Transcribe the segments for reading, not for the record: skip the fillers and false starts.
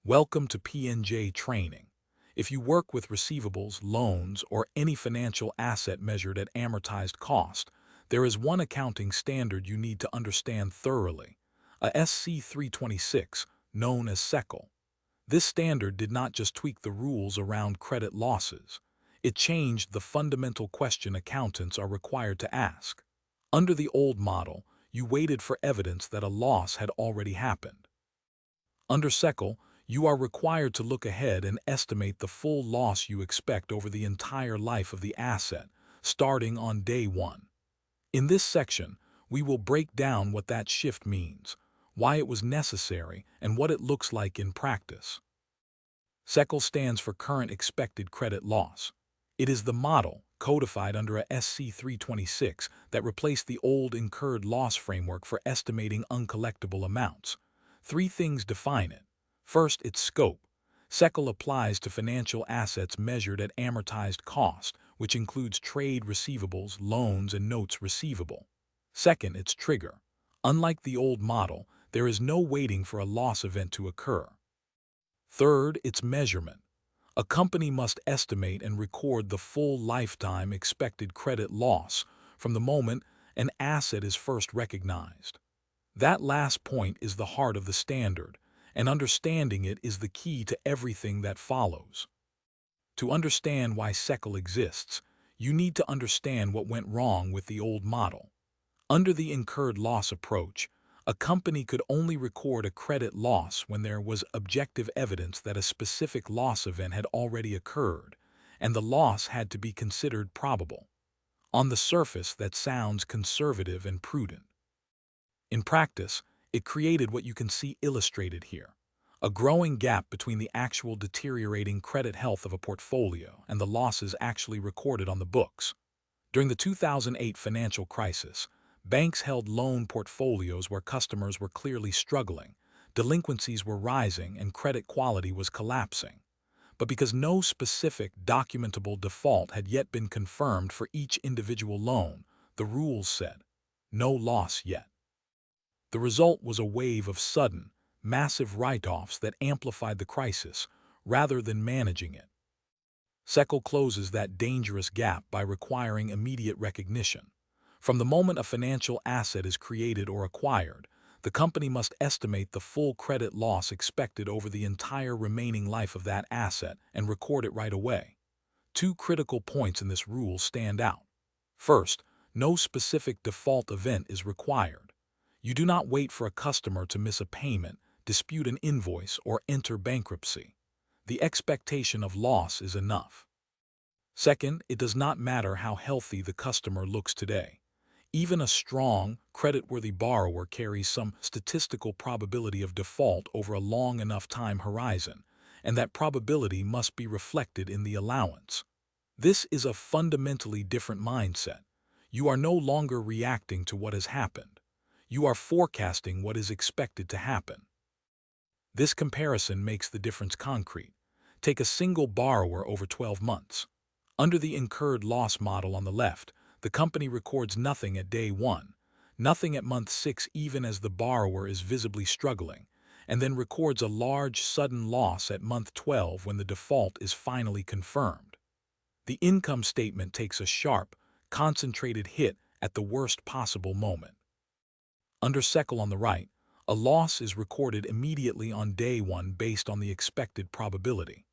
Welcome to PNJ training. If you work with receivables, loans, or any financial asset measured at amortized cost, there is one accounting standard you need to understand thoroughly, a SC 326, known as CECL. This standard did not just tweak the rules around credit losses. It changed the fundamental question accountants are required to ask. Under the old model, you waited for evidence that a loss had already happened. Under CECL, you are required to look ahead and estimate the full loss you expect over the entire life of the asset, starting on day one. In this section, we will break down what that shift means, why it was necessary, and what it looks like in practice. CECL stands for Current Expected Credit Loss. It is the model, codified under a SC 326, that replaced the old incurred loss framework for estimating uncollectible amounts. Three things define it. First, its scope. CECL applies to financial assets measured at amortized cost, which includes trade receivables, loans, and notes receivable. Second, its trigger. Unlike the old model, there is no waiting for a loss event to occur. Third, its measurement. A company must estimate and record the full lifetime expected credit loss from the moment an asset is first recognized. That last point is the heart of the standard, and understanding it is the key to everything that follows. To understand why CECL exists, you need to understand what went wrong with the old model. Under the incurred loss approach, a company could only record a credit loss when there was objective evidence that a specific loss event had already occurred, and the loss had to be considered probable. On the surface, that sounds conservative and prudent. In practice, it created what you can see illustrated here, a growing gap between the actual deteriorating credit health of a portfolio and the losses actually recorded on the books. During the 2008 financial crisis, banks held loan portfolios where customers were clearly struggling, delinquencies were rising, and credit quality was collapsing. But because no specific documentable default had yet been confirmed for each individual loan, the rules said, "No loss yet." The result was a wave of sudden, massive write-offs that amplified the crisis rather than managing it. CECL closes that dangerous gap by requiring immediate recognition. From the moment a financial asset is created or acquired, the company must estimate the full credit loss expected over the entire remaining life of that asset and record it right away. Two critical points in this rule stand out. First, no specific default event is required. You do not wait for a customer to miss a payment, dispute an invoice, or enter bankruptcy. The expectation of loss is enough. Second, it does not matter how healthy the customer looks today. Even a strong, creditworthy borrower carries some statistical probability of default over a long enough time horizon, and that probability must be reflected in the allowance. This is a fundamentally different mindset. You are no longer reacting to what has happened. You are forecasting what is expected to happen. This comparison makes the difference concrete. Take a single borrower over 12 months. Under the incurred loss model on the left, the company records nothing at day 1, nothing at month 6 even as the borrower is visibly struggling, and then records a large sudden loss at month 12 when the default is finally confirmed. The income statement takes a sharp, concentrated hit at the worst possible moment. Under CECL on the right, a loss is recorded immediately on day 1 based on the expected probability.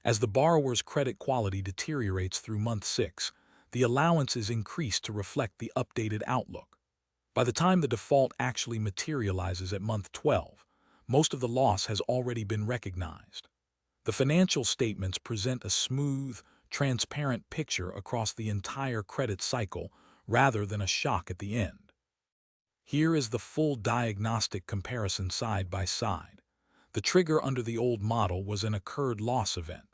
As the borrower's credit quality deteriorates through month 6, the allowance is increased to reflect the updated outlook. By the time the default actually materializes at month 12, most of the loss has already been recognized. The financial statements present a smooth, transparent picture across the entire credit cycle rather than a shock at the end. Here is the full diagnostic comparison side by side. The trigger under the old model was an incurred loss event.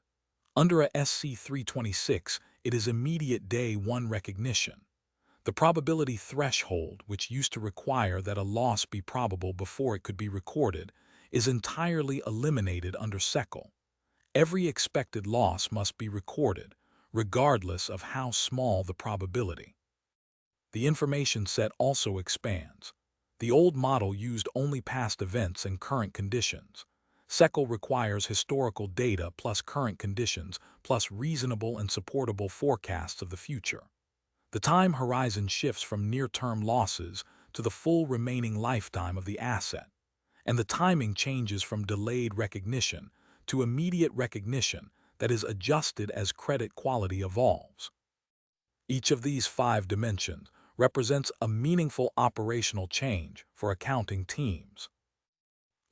Under a SC 326, it is immediate day 1 recognition. The probability threshold, which used to require that a loss be probable before it could be recorded, is entirely eliminated under CECL. Every expected loss must be recorded, regardless of how small the probability. The information set also expands. The old model used only past events and current conditions. CECL requires historical data plus current conditions plus reasonable and supportable forecasts of the future. The time horizon shifts from near-term losses to the full remaining lifetime of the asset, and the timing changes from delayed recognition to immediate recognition that is adjusted as credit quality evolves. Each of these 5 dimensions represents a meaningful operational change for accounting teams.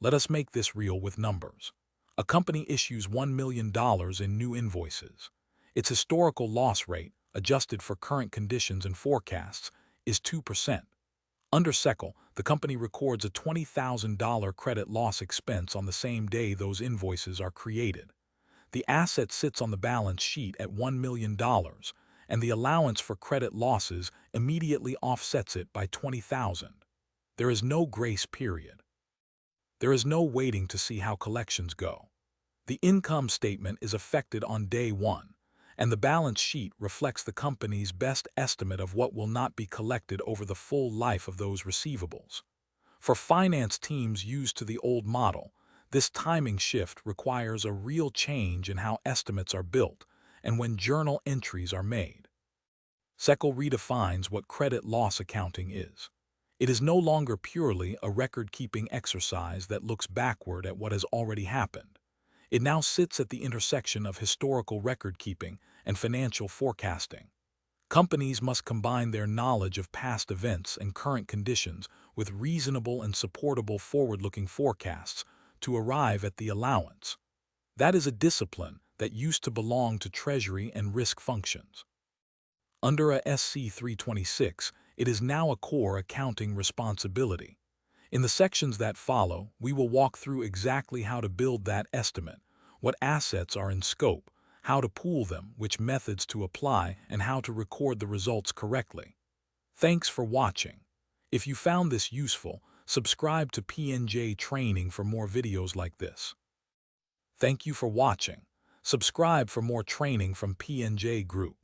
Let us make this real with numbers. A company issues $1 million in new invoices. Its historical loss rate, adjusted for current conditions and forecasts, is 2%. Under CECL, the company records a $20,000 credit loss expense on the same day those invoices are created. The asset sits on the balance sheet at $1 million, and the allowance for credit losses immediately offsets it by $20,000. There is no grace period. There is no waiting to see how collections go. The income statement is affected on day one, and the balance sheet reflects the company's best estimate of what will not be collected over the full life of those receivables. For finance teams used to the old model, this timing shift requires a real change in how estimates are built and when journal entries are made. CECL redefines what credit loss accounting is. It is no longer purely a record-keeping exercise that looks backward at what has already happened. It now sits at the intersection of historical record-keeping and financial forecasting. Companies must combine their knowledge of past events and current conditions with reasonable and supportable forward-looking forecasts to arrive at the allowance. That is a discipline that used to belong to Treasury and risk functions. Under a SC 326, it is now a core accounting responsibility. In the sections that follow, we will walk through exactly how to build that estimate, what assets are in scope, how to pool them, which methods to apply, and how to record the results correctly. Thanks for watching. If you found this useful, subscribe to PNJ Training for more videos like this. Thank you for watching. Subscribe for more training from PNJ Group.